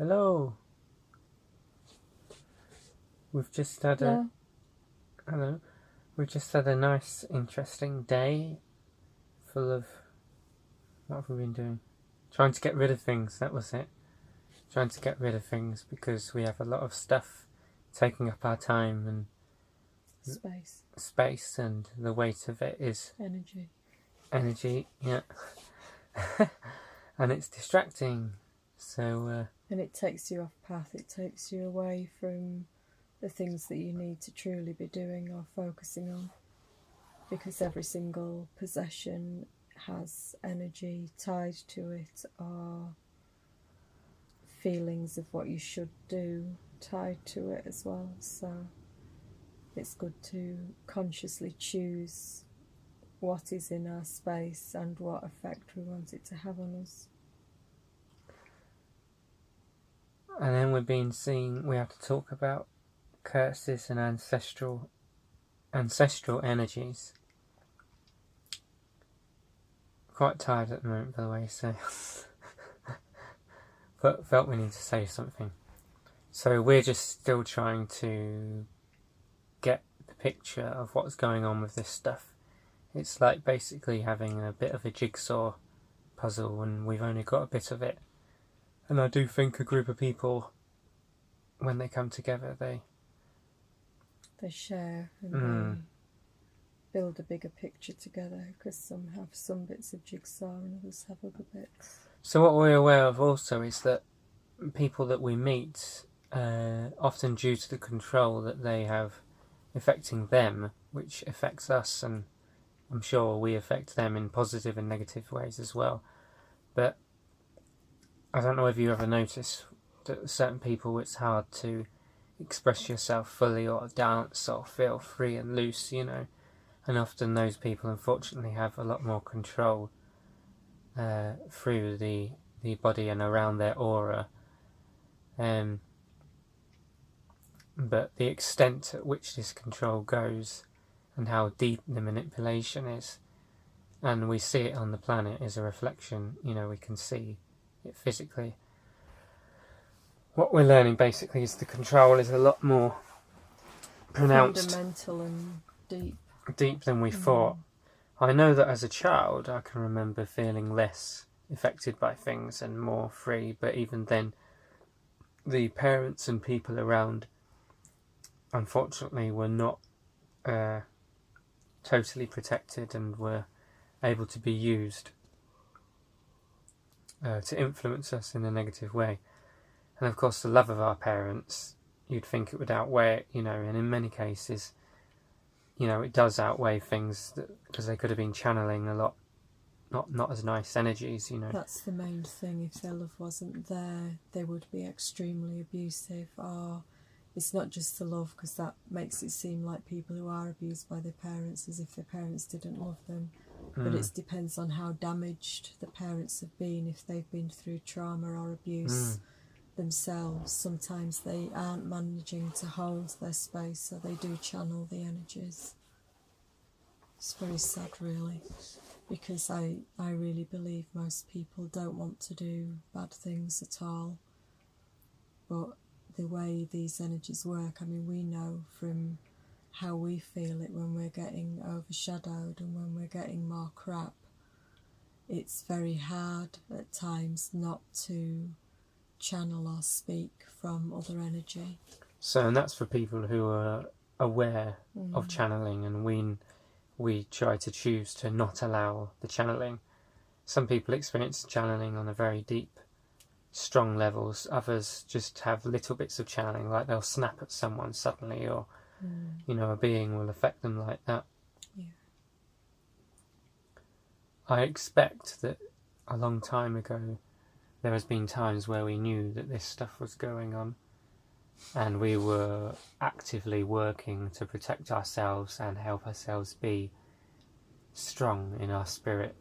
Hello. We've just had Hello. Hello. We've just had a nice, interesting day, full of. What have we been doing? Trying to get rid of things. That was it. Trying to get rid of things because we have a lot of stuff taking up our time and space, and the weight of it is energy. Yeah. And it's distracting. So. And it takes you off path. It takes you away from the things that you need to truly be doing or focusing on, because every single possession has energy tied to it, or feelings of what you should do tied to it as well. So it's good to consciously choose what is in our space and what effect we want it to have on us. And then we've been seeing, we have to talk about curses and ancestral energies. Quite tired at the moment, by the way, so but felt we need to say something. So we're just still trying to get the picture of what's going on with this stuff. It's like basically having a bit of a jigsaw puzzle, and we've only got a bit of it. And I do think a group of people, when they come together, they share and they build a bigger picture together, because some have some bits of jigsaw and others have other bits. So what we're aware of also is that people that we meet, often due to the control that they have affecting them, which affects us, and I'm sure we affect them in positive and negative ways as well. But I don't know if you ever notice that certain people, it's hard to express yourself fully or dance or feel free and loose, you know. And often those people, unfortunately, have a lot more control through the body and around their aura. But the extent at which this control goes and how deep the manipulation is, and we see it on the planet, is a reflection, you know, we can see it physically. What we're learning basically is the control is a lot more pronounced, fundamental and deep than we thought. I know that as a child I can remember feeling less affected by things and more free, but even then the parents and people around, unfortunately, were not totally protected and were able to be used to influence us in a negative way. And of course the love of our parents, you'd think it would outweigh it, you know, and in many cases, you know, it does outweigh things, because they could have been channeling a lot not as nice energies, you know. That's the main thing. If their love wasn't there, they would be extremely abusive. Or it's not just the love, because that makes it seem like people who are abused by their parents as if their parents didn't love them. But it depends on how damaged the parents have been. If they've been through trauma or abuse themselves, sometimes they aren't managing to hold their space, so they do channel the energies. It's very sad, really, because I really believe most people don't want to do bad things at all. But the way these energies work, I mean, we know from how we feel it when we're getting overshadowed and when we're getting more crap. It's very hard at times not to channel or speak from other energy. So, and that's for people who are aware of channeling, and we try to choose to not allow the channeling. Some people experience channeling on a very deep, strong levels. Others just have little bits of channeling, like they'll snap at someone suddenly, or you know, a being will affect them like that. Yeah. I expect that a long time ago there has been times where we knew that this stuff was going on, and we were actively working to protect ourselves and help ourselves be strong in our spirit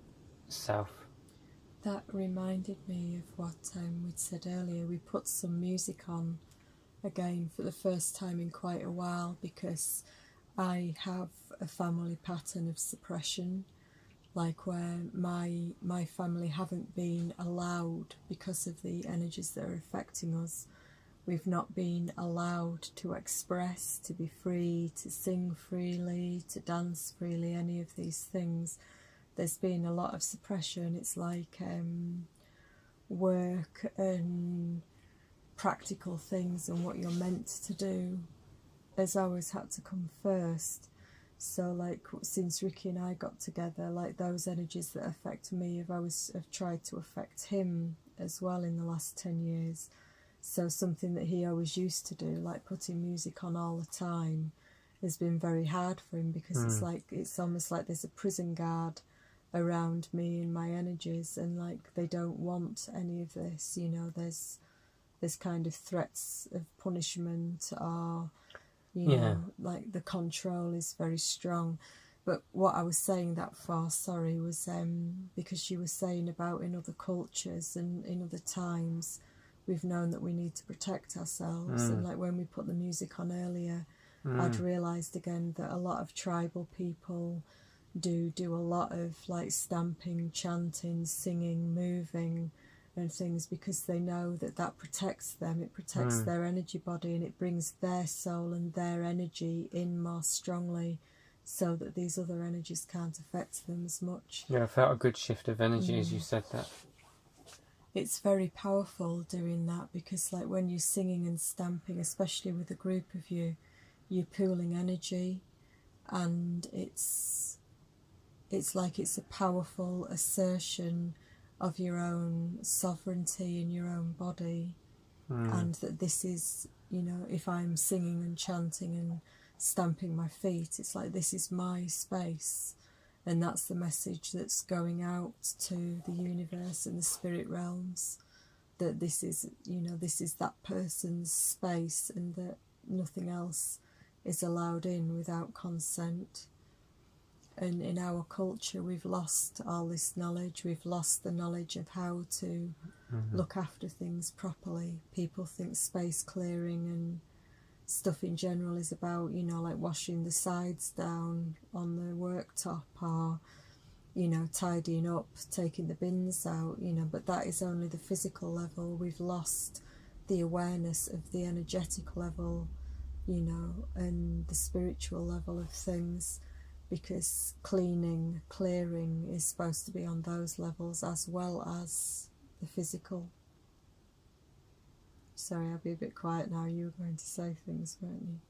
self. That reminded me of what we'd said earlier. We put some music on again for the first time in quite a while, because I have a family pattern of suppression, like where my family haven't been allowed, because of the energies that are affecting us, we've not been allowed to express, to be free, to sing freely, to dance freely, any of these things. There's been a lot of suppression. It's like work and practical things and what you're meant to do has always had to come first. So like since Riki and I got together, like those energies that affect me have tried to affect him as well in the last 10 years. So something that he always used to do, like putting music on all the time, has been very hard for him, because it's almost like there's a prison guard around me and my energies, and like they don't want any of this, you know. There's kind of threats of punishment, or you know, like the control is very strong. But what I was saying that for, sorry, was because you were saying about in other cultures and in other times we've known that we need to protect ourselves. And like when we put the music on earlier, I'd realised again that a lot of tribal people do a lot of like stamping, chanting, singing, moving and things, because they know that that protects them, it protects their energy body, and it brings their soul and their energy in more strongly, so that these other energies can't affect them as much. Yeah, I felt a good shift of energy as you said that. It's very powerful doing that, because like when you're singing and stamping, especially with a group of you, you're pooling energy, and it's like it's a powerful assertion of your own sovereignty in your own body. And that this is, you know, if I'm singing and chanting and stamping my feet, it's like this is my space, and that's the message that's going out to the universe and the spirit realms, that this is, you know, this is that person's space, and that nothing else is allowed in without consent. And in our culture we've lost all this knowledge. We've lost the knowledge of how to look after things properly. People think space clearing and stuff in general is about, you know, like washing the sides down on the worktop, or, you know, tidying up, taking the bins out, you know, but that is only the physical level. We've lost the awareness of the energetic level, you know, and the spiritual level of things, because cleaning, clearing is supposed to be on those levels as well as the physical. Sorry, I'll be a bit quiet now. You were going to say things, weren't you?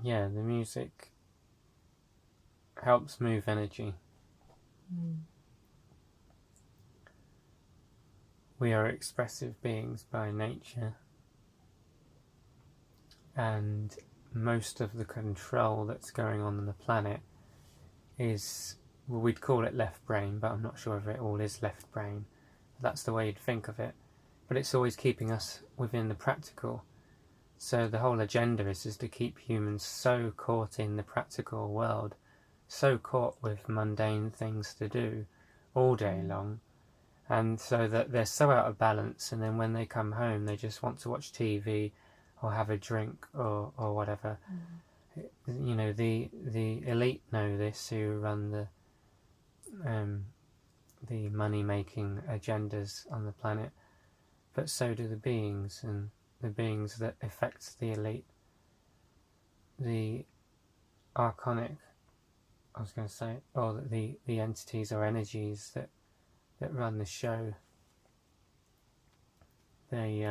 Yeah, the music helps move energy. We are expressive beings by nature, and most of the control that's going on the planet is, well, we'd call it left brain, but I'm not sure if it all is left brain. That's the way you'd think of it. But it's always keeping us within the practical. So the whole agenda is to keep humans so caught in the practical world, so caught with mundane things to do all day long, and so that they're so out of balance, and then when they come home they just want to watch TV or have a drink or whatever. You know, the elite know this, who run the money-making agendas on the planet, but so do the beings, and the beings that affect the elite, the archonic, I was going to say, or the entities or energies that run the show. They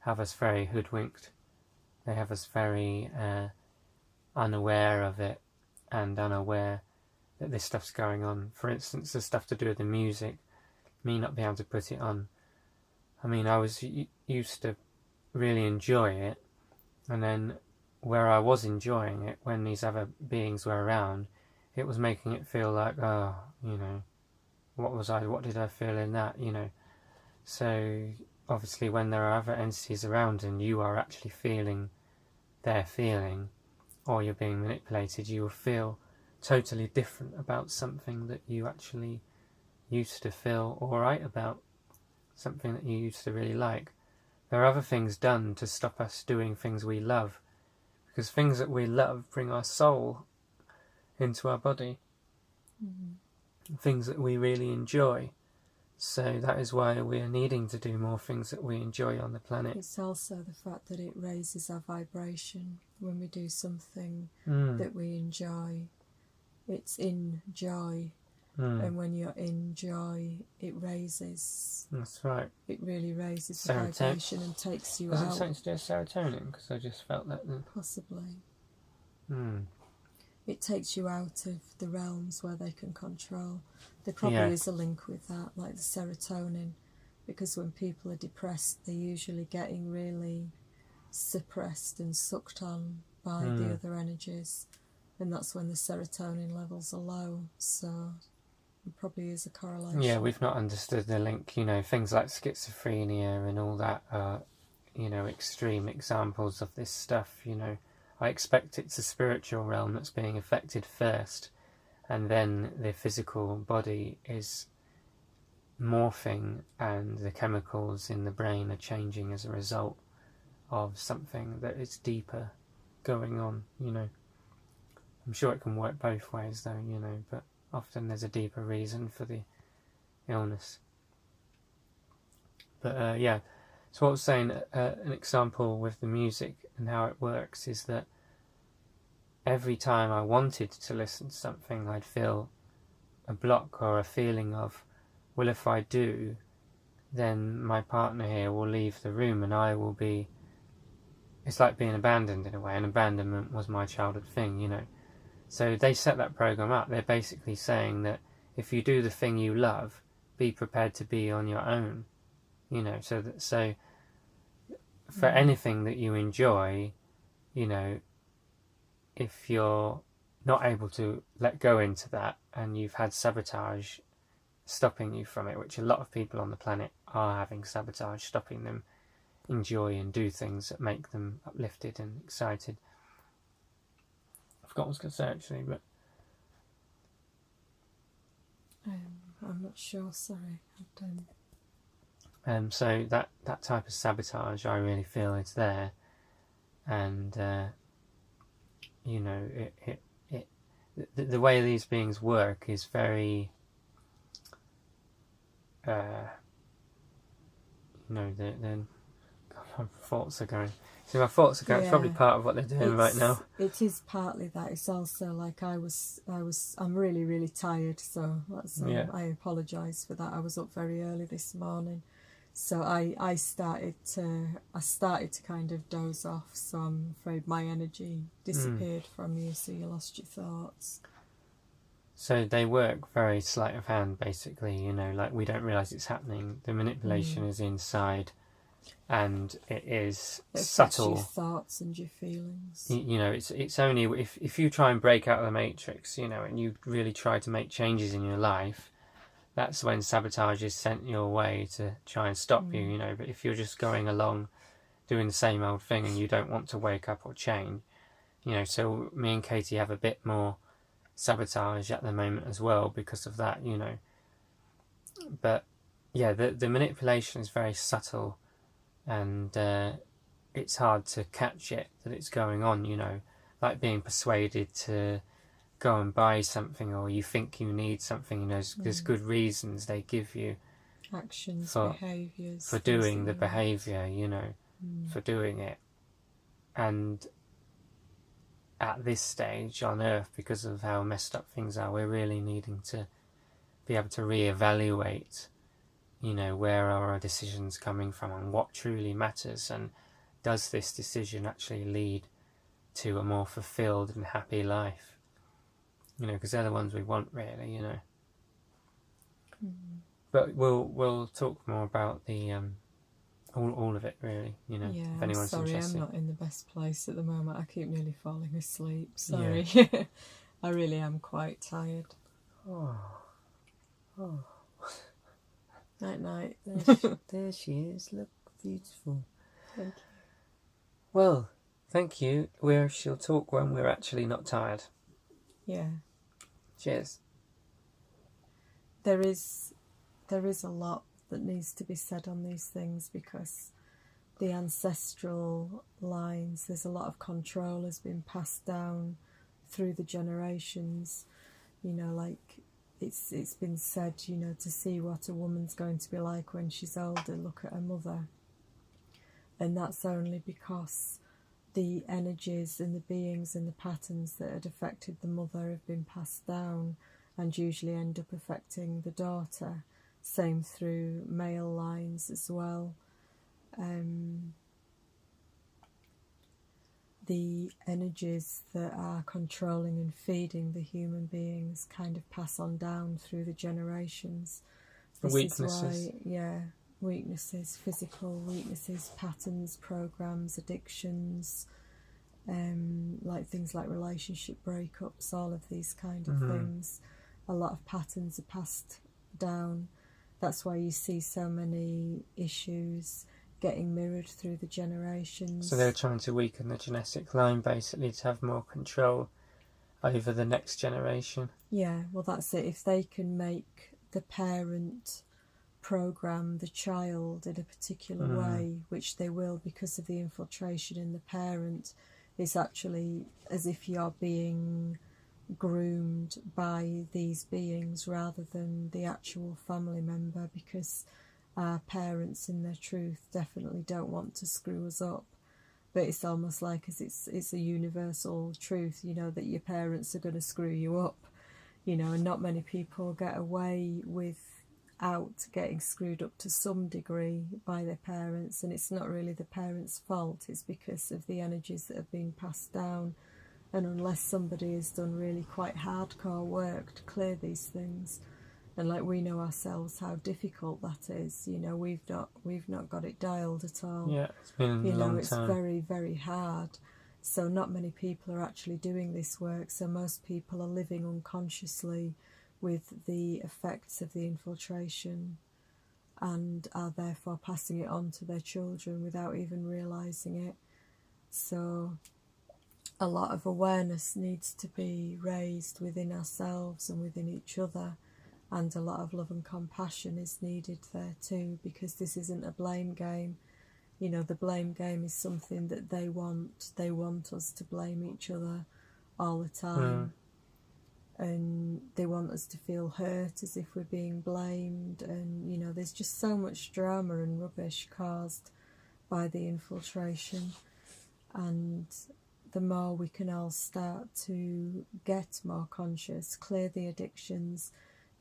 have us very hoodwinked. They have us very unaware of it, and unaware that this stuff's going on. For instance, the stuff to do with the music, me not being able to put it on. I mean, I was used to really enjoy it, and then where I was enjoying it, when these other beings were around, it was making it feel like, oh, you know, what did I feel in that, you know. So obviously when there are other entities around and you are actually feeling their feeling, or you're being manipulated, you will feel totally different about something that you actually used to feel alright about. something that you used to really like. There are other things done to stop us doing things we love, because things that we love bring our soul into our body, things that we really enjoy. So that is why we're needing to do more things that we enjoy on the planet. It's also the fact that it raises our vibration when we do something that we enjoy. It's in joy, and when you're in joy, it raises. That's right. It really raises the vibration and takes you out. Was it something to do with serotonin? Because I just felt that then. Possibly. It takes you out of the realms where they can control. There probably is a link with that, like the serotonin, because when people are depressed, they're usually getting really suppressed and sucked on by the other energies, and that's when the serotonin levels are low. So there probably is a correlation. Yeah, we've not understood the link. Things like schizophrenia and all that are, extreme examples of this stuff. I expect it's a spiritual realm that's being affected first, and then the physical body is morphing and the chemicals in the brain are changing as a result of something that is deeper going on. I'm sure it can work both ways though, but often there's a deeper reason for the illness. But so what I was saying, an example with the music and how it works is that every time I wanted to listen to something, I'd feel a block or a feeling of, well, if I do, then my partner here will leave the room and I will be... It's like being abandoned in a way, and abandonment was my childhood thing, So they set that program up. They're basically saying that if you do the thing you love, be prepared to be on your own. So for anything that you enjoy, if you're not able to let go into that and you've had sabotage stopping you from it, which a lot of people on the planet are having sabotage stopping them enjoy and do things that make them uplifted and excited. I forgot what I was going to say actually, but I'm not sure, sorry. So that type of sabotage, I really feel is there, and the way these beings work is very, my thoughts are going. See, my thoughts are going. It's probably part of what they're doing right now. It is partly that. It's also like I'm really, really tired, so that's, I apologise for that. I was up very early this morning, so I started to kind of doze off. So I'm afraid my energy disappeared from you, so you lost your thoughts. So they work very sleight of hand, basically. Like we don't realise it's happening. The manipulation is inside. And it is subtle. Your thoughts and your feelings. It's only if you try and break out of the matrix, and you really try to make changes in your life, that's when sabotage is sent your way to try and stop you. But if you're just going along, doing the same old thing, and you don't want to wake up or change, so me and Katie have a bit more sabotage at the moment as well because of that, But yeah, the manipulation is very subtle. And it's hard to catch it, that it's going on, like being persuaded to go and buy something, or you think you need something, there's good reasons they give you. Actions, behaviours. For doing the behaviour, for doing it. And at this stage on Earth, because of how messed up things are, we're really needing to be able to reevaluate where are our decisions coming from and what truly matters, and does this decision actually lead to a more fulfilled and happy life? Because they're the ones we want, really. But we'll talk more about the all of it, really. If anyone's interested. I'm not in the best place at the moment. I keep nearly falling asleep. Sorry, I really am quite tired. Oh. Night night. There she is. Look, beautiful. Thank you. Well, thank you. She'll talk when we're actually not tired. Yeah. Cheers. There is a lot that needs to be said on these things, because the ancestral lines, there's a lot of control has been passed down through the generations. You know, like it's been said, you know, to see what a woman's going to be like when she's older, look at her mother. And that's only because the energies and the beings and the patterns that had affected the mother have been passed down, and usually end up affecting the daughter. Same through male lines as well. The energies that are controlling and feeding the human beings kind of pass on down through the generations. This Weaknesses. is why, yeah, weaknesses, physical weaknesses, patterns, programs, addictions, like things like relationship breakups, all of these kind of things. A lot of patterns are passed down. That's why you see so many issues getting mirrored through the generations. So they're trying to weaken the genetic line, basically, to have more control over the next generation. Yeah, well, that's it. If they can make the parent program the child in a particular way, which they will because of the infiltration in the parent, it's actually as if you're being groomed by these beings rather than the actual family member, because our parents in their truth definitely don't want to screw us up. But it's almost like as it's a universal truth, you know, that your parents are going to screw you up, you know, and not many people get away without getting screwed up to some degree by their parents. And it's not really the parents' fault, it's because of the energies that have been passed down. And unless somebody has done really quite hardcore work to clear these things, and like we know ourselves how difficult that is, you know, we've not got it dialed at all. Yeah, it's been a long time. You know, it's very, very hard. So not many people are actually doing this work. So most people are living unconsciously with the effects of the infiltration, and are therefore passing it on to their children without even realising it. So a lot of awareness needs to be raised within ourselves and within each other, and a lot of love and compassion is needed there too, because this isn't a blame game. You know, the blame game is something that they want us to blame each other all the time. And they want us to feel hurt as if we're being blamed, and you know, there's just so much drama and rubbish caused by the infiltration. And the more we can all start to get more conscious, clear the addictions,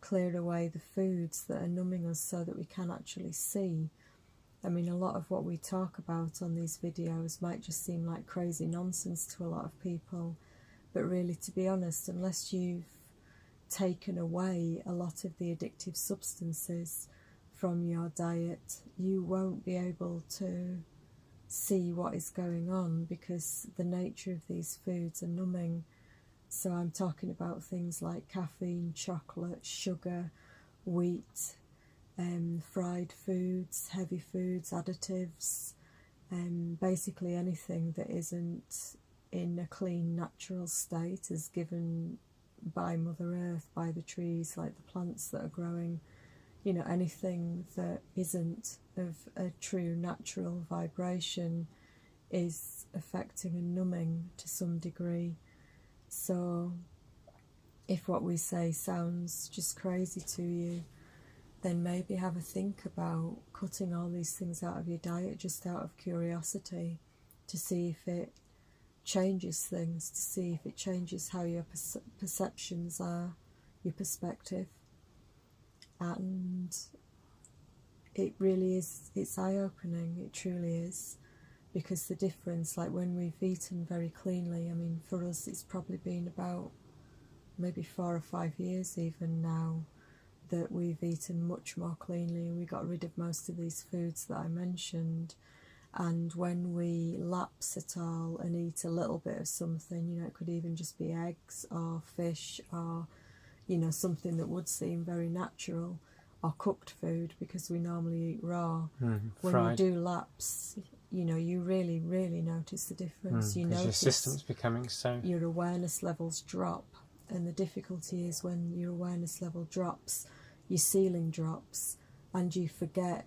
clear away the foods that are numbing us so that we can actually see. I mean, a lot of what we talk about on these videos might just seem like crazy nonsense to a lot of people, but really, to be honest, unless you've taken away a lot of the addictive substances from your diet, you won't be able to see what is going on, because the nature of these foods are numbing. So I'm talking about things like caffeine, chocolate, sugar, wheat, fried foods, heavy foods, additives, basically anything that isn't in a clean, natural state as given by Mother Earth, by the trees, like the plants that are growing. You know, anything that isn't of a true natural vibration is affecting and numbing to some degree. So if what we say sounds just crazy to you, then maybe have a think about cutting all these things out of your diet just out of curiosity, to see if it changes things, to see if it changes how your perceptions are, your perspective. And it really is, it's eye-opening, it truly is, because the difference, like when we've eaten very cleanly, I mean, for us it's probably been about maybe 4 or 5 years even now that we've eaten much more cleanly. We got rid of most of these foods that I mentioned, and when we lapse at all and eat a little bit of something, you know, it could even just be eggs or fish or, you know, something that would seem very natural, or cooked food, because we normally eat raw. When you do lapse, you know, you really, really notice the difference. You notice your system's becoming so... Your awareness levels drop, and the difficulty is when your awareness level drops, your ceiling drops, and you forget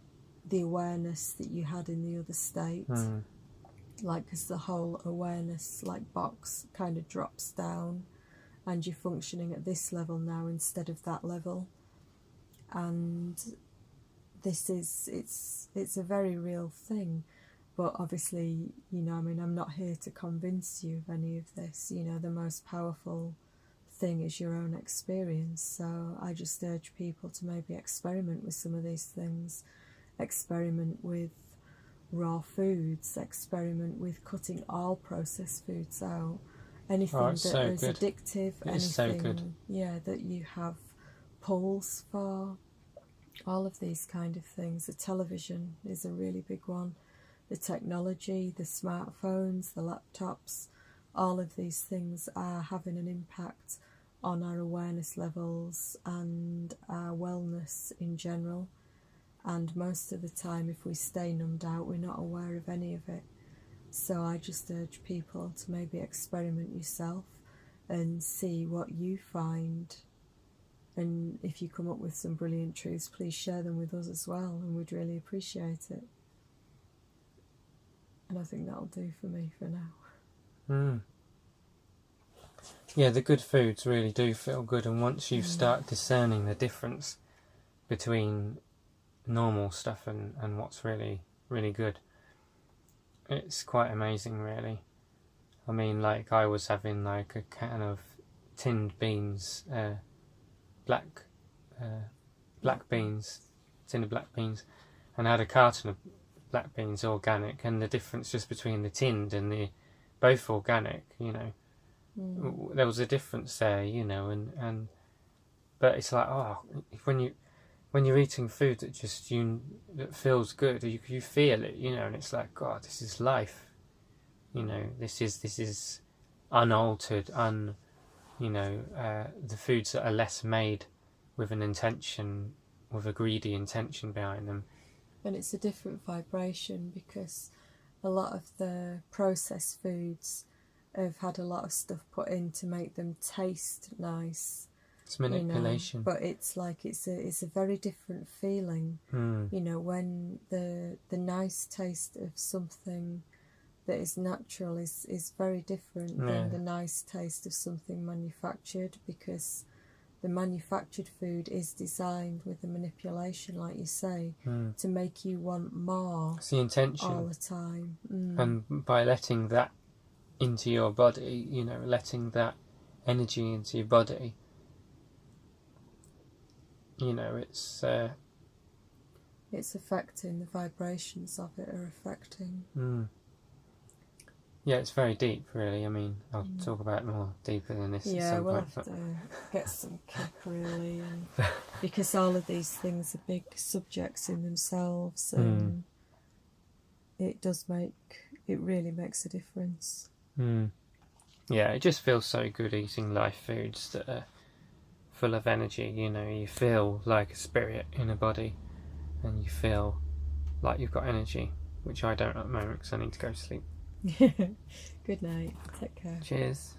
the awareness that you had in the other state. Like, because the whole awareness like box kind of drops down, and you're functioning at this level now instead of that level. And this is, it's a very real thing. But obviously, you know, I mean, I'm not here to convince you of any of this. You know, the most powerful thing is your own experience. So I just urge people to maybe experiment with some of these things. Experiment with raw foods. Experiment with cutting all processed foods out. Anything that so is good. addictive. It's so good. Yeah, that you have pulls for. All of these kind of things. The television is a really big one. The technology, the smartphones, the laptops, all of these things are having an impact on our awareness levels and our wellness in general. And most of the time, if we stay numbed out, we're not aware of any of it. So I just urge people to maybe experiment yourself and see what you find. And if you come up with some brilliant truths, please share them with us as well, and we'd really appreciate it. And I think that'll do for me for now. Yeah, the good foods really do feel good, and once you start discerning the difference between normal stuff and what's really, really good, it's quite amazing, really. I mean, like, I was having like a can of tinned beans, black beans, tin of black beans, and I had a carton of black beans, organic, and the difference just between the tinned and the both organic, you know, there was a difference there, you know, and but it's like, when you're eating food that just that feels good, you feel it, you know, and it's like, God, this is life, you know, this is unaltered, the foods that are less made with an intention, with a greedy intention behind them. And it's a different vibration, because a lot of the processed foods have had a lot of stuff put in to make them taste nice. It's manipulation. You know, but it's like it's a very different feeling. You know, when the nice taste of something that is natural is very different than the nice taste of something manufactured, because the manufactured food is designed with the manipulation, like you say, to make you want more. It's the intention all the time. And by letting that into your body, you know, letting that energy into your body, you know, it's affecting, the vibrations of it are affecting. Yeah, it's very deep, really. I mean, I'll talk about it more deeper than this at some we'll point. have to get some kick, really, and because all of these things are big subjects in themselves, and it really makes a difference. Yeah, it just feels so good eating live foods that are full of energy, you know. You feel like a spirit in a body, and you feel like you've got energy, which I don't at the moment because I need to go to sleep. Good night. Take care. Cheers.